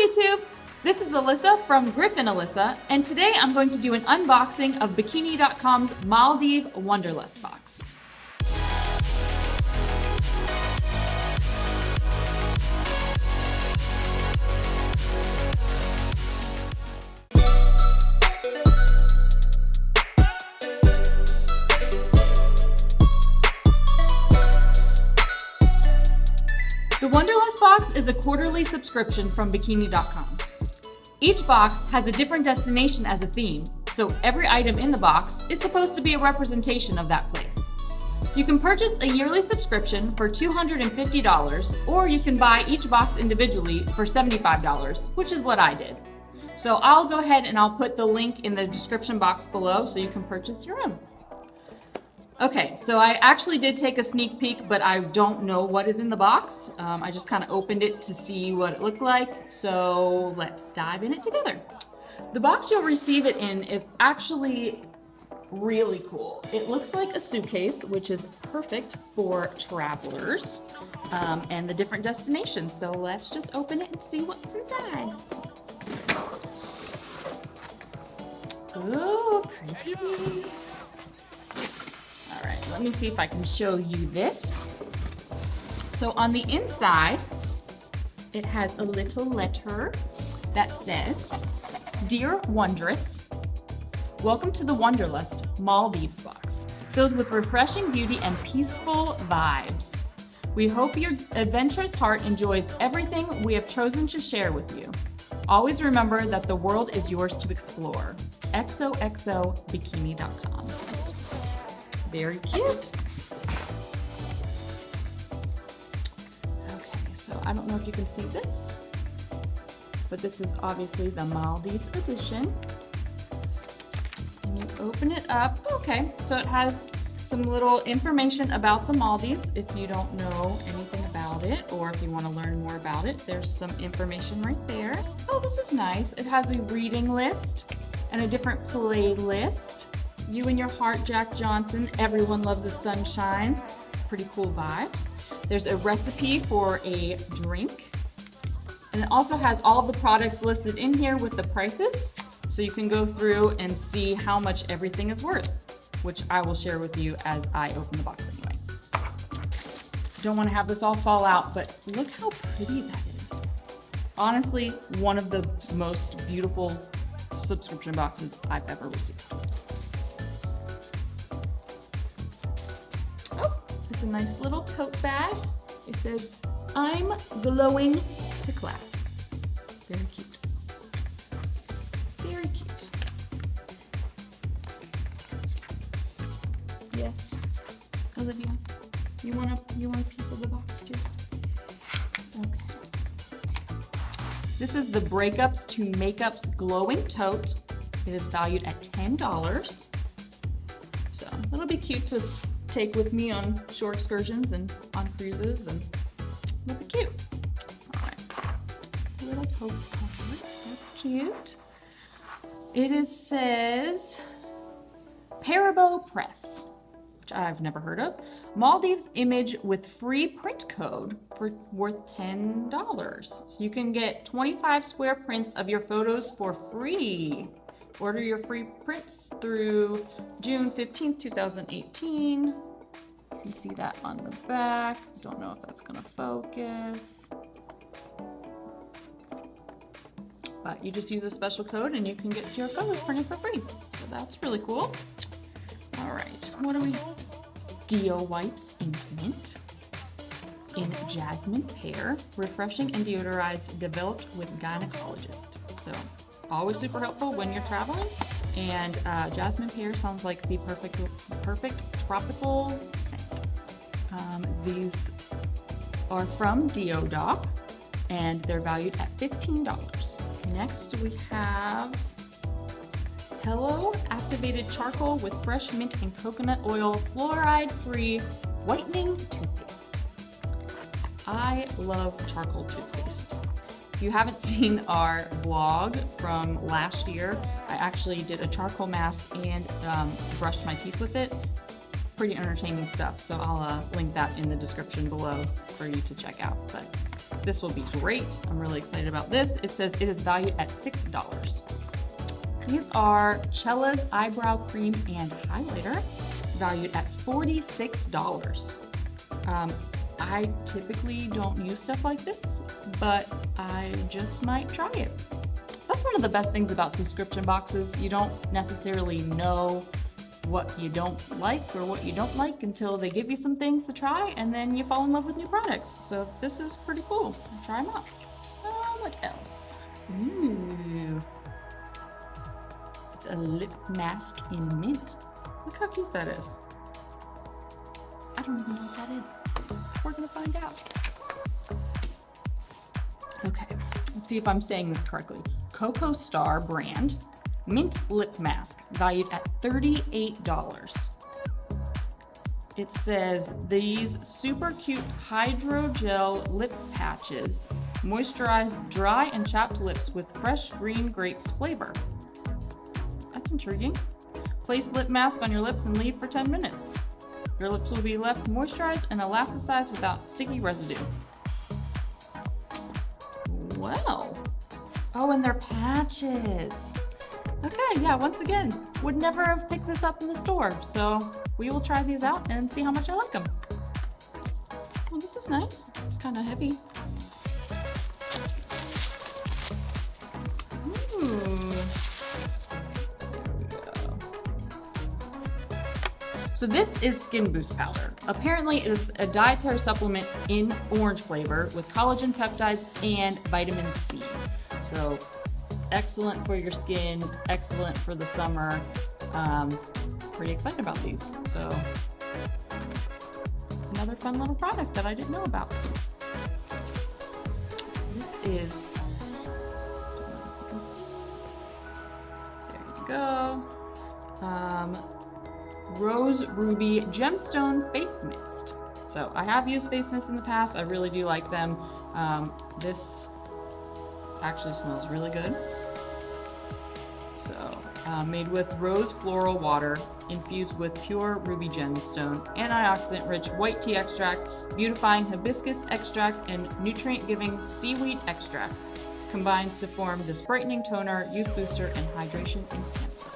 YouTube! This is Alyssa from Griff and Alyssa, and today I'm going to do an unboxing of Bikini.com's Maldives Wanderlust Box. The Wanderlust Box is a quarterly subscription from Bikini.com. Each box has a different destination as a theme, so every item in the box is supposed to be a representation of that place. You can purchase a yearly subscription for $250, or you can buy each box individually for $75, which is what I did. So I'll go ahead and I'll put the link in the description box below so you can purchase your own. Okay, so I actually did take a sneak peek, but I don't know what is in the box. I just kind of opened it to see what it looked like, so let's dive in it together. The box you'll receive it in is actually really cool. It looks like a suitcase, which is perfect for travelers and the different destinations. So let's just open it and see what's inside. Ooh, pretty. All right, let me see if I can show you this. So on the inside, it has a little letter that says, "Dear Wondrous, welcome to the Wanderlust Maldives Box, filled with refreshing beauty and peaceful vibes. We hope your adventurous heart enjoys everything we have chosen to share with you. Always remember that the world is yours to explore. XOXO Bikini.com." Very cute. Okay, so I don't know if you can see this, but this is obviously the Maldives edition. And you open it up. Okay, so it has some little information about the Maldives if you don't know anything about it, or if you want to learn more about it. There's some information right there. Oh, this is nice. It has a reading list and a different playlist. You and your heart, Jack Johnson. Everyone loves the sunshine. Pretty cool vibes. There's a recipe for a drink. And it also has all of the products listed in here with the prices. So you can go through and see how much everything is worth, which I will share with you as I open the box anyway. Don't want to have this all fall out, but look how pretty that is. Honestly, one of the most beautiful subscription boxes I've ever received. It's a nice little tote bag. It says, "I'm glowing to class." Very cute. Very cute. Yes. Olivia, you want a piece of the box too? Okay. This is the Breakups to Makeups glowing tote. It is valued at $10. So it'll be cute to take with me on short excursions and on cruises, and it'll be cute. All right, little postcard. That's cute. It says Parabo Press, which I've never heard of. Maldives image with free print code for worth $10. So you can get 25 square prints of your photos for free. Order your free prints through June 15th, 2018. You can see that on the back. Don't know if that's gonna focus. But you just use a special code and you can get your photos printed for free. So that's really cool. All right, what do we? Deo Wipes Intimate in Jasmine Pear. Refreshing and deodorized, developed with gynecologist. So always super helpful when you're traveling. And Jasmine Pear sounds like the perfect tropical scent. These are from Deo Doc, and they're valued at $15. Next we have Hello Activated Charcoal with fresh mint and coconut oil, fluoride-free whitening toothpaste. I love charcoal toothpaste. If you haven't seen our vlog from last year, I actually did a charcoal mask and brushed my teeth with it. Pretty entertaining stuff, so I'll link that in the description below for you to check out. But this will be great. I'm really excited about this. It says it is valued at $6. These are CHELLA'S Eyebrow Cream and Highlighter, valued at $46. I typically don't use stuff like this, but I just might try it. That's one of the best things about subscription boxes. You don't necessarily know what you don't like or what you don't like until they give you some things to try, and then you fall in love with new products. So this is pretty cool. Try them out. What else? Ooh. It's a lip mask in mint. Look how cute that is. I don't even know what that is. We're gonna find out. Okay, let's see if I'm saying this correctly. Kocostar brand mint lip mask, valued at $38. It says these super cute hydrogel lip patches moisturize dry and chapped lips with fresh green grapes flavor. That's intriguing. Place lip mask on your lips and leave for 10 minutes. Your lips will be left moisturized and elasticized without sticky residue. Wow. Oh, and they're patches. Okay, yeah, once again, would never have picked this up in the store. So we will try these out and see how much I like them. Well, this is nice. It's kind of heavy. Ooh. So this is Skin Boost Powder. Apparently it is a dietary supplement in orange flavor with collagen peptides and vitamin C. So excellent for your skin, excellent for the summer. Pretty excited about these. So another fun little product that I didn't know about. This is, there you go. Rose Ruby Gemstone Face Mist. So I have used face mist in the past. I really do like them. This actually smells really good. So made with rose floral water, infused with pure ruby gemstone, antioxidant-rich white tea extract, beautifying hibiscus extract, and nutrient-giving seaweed extract. Combines to form this brightening toner, youth booster, and hydration enhancer.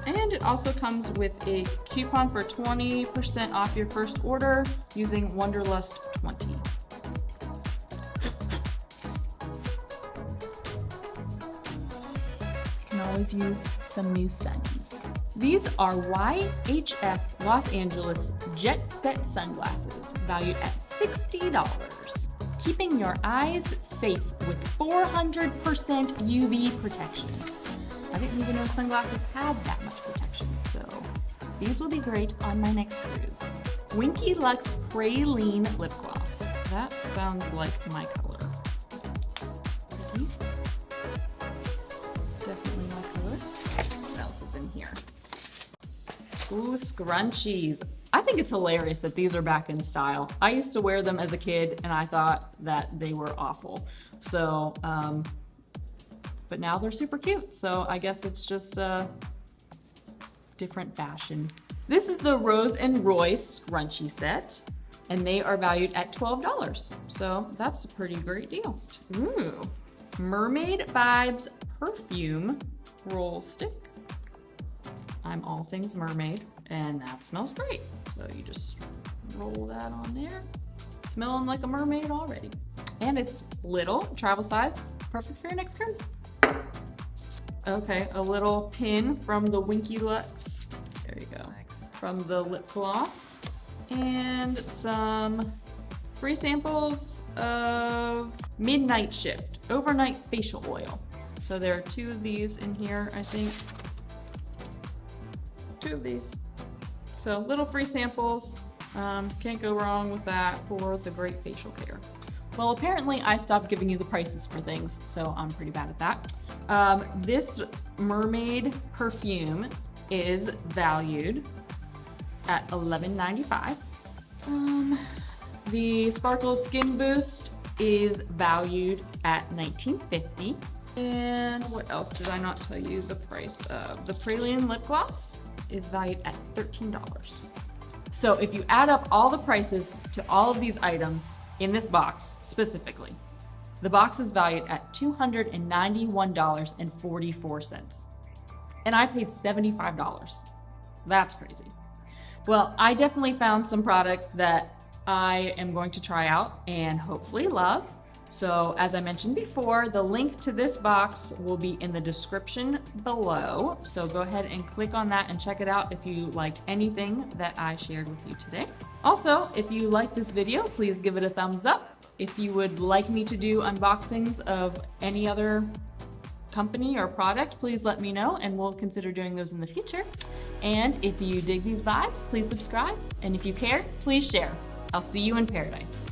And it also comes with a coupon for 20% off your first order using Wanderlust 20. You can always use some new sunnies. These are YHF Los Angeles Jetset Sunglasses, valued at $60. Keeping your eyes safe with 400% UV protection. I didn't even know sunglasses had that much protection, so these will be great on my next cruise. Winky Lux Praline Lip Gloss. That sounds like my color. Pretty. Definitely my color. What else is in here? Ooh, scrunchies. I think it's hilarious that these are back in style. I used to wear them as a kid and I thought that they were awful. So, but now they're super cute. So I guess it's just a different fashion. This is the Rose and Royce scrunchie set, and they are valued at $12. So that's a pretty great deal. Ooh, Mermaid Vibes Perfume Roll Stick. I'm all things mermaid, and that smells great. So you just roll that on there. Smelling like a mermaid already. And it's little, travel size, perfect for your next cruise. Okay, a little pin from the Winky Lux. There you go. From the lip gloss. And some free samples of Midnight Shift Overnight Facial Oil. So there are 2 of these in here, I think. 2 of these. So little free samples. Can't go wrong with that for the great facial care. Well, apparently I stopped giving you the prices for things, so I'm pretty bad at that. This Mermaid perfume is valued at $11.95. The Sparkle Skin Boost is valued at $19.50. And what else did I not tell you the price of? The Praline Lip Gloss is valued at $13. So if you add up all the prices to all of these items, in this box specifically. The box is valued at $291.44. And I paid $75. That's crazy. Well, I definitely found some products that I am going to try out and hopefully love. So as I mentioned before, the link to this box will be in the description below. So go ahead and click on that and check it out if you liked anything that I shared with you today. Also, if you like this video, please give it a thumbs up. If you would like me to do unboxings of any other company or product, please let me know and we'll consider doing those in the future. And if you dig these vibes, please subscribe. And if you care, please share. I'll see you in paradise.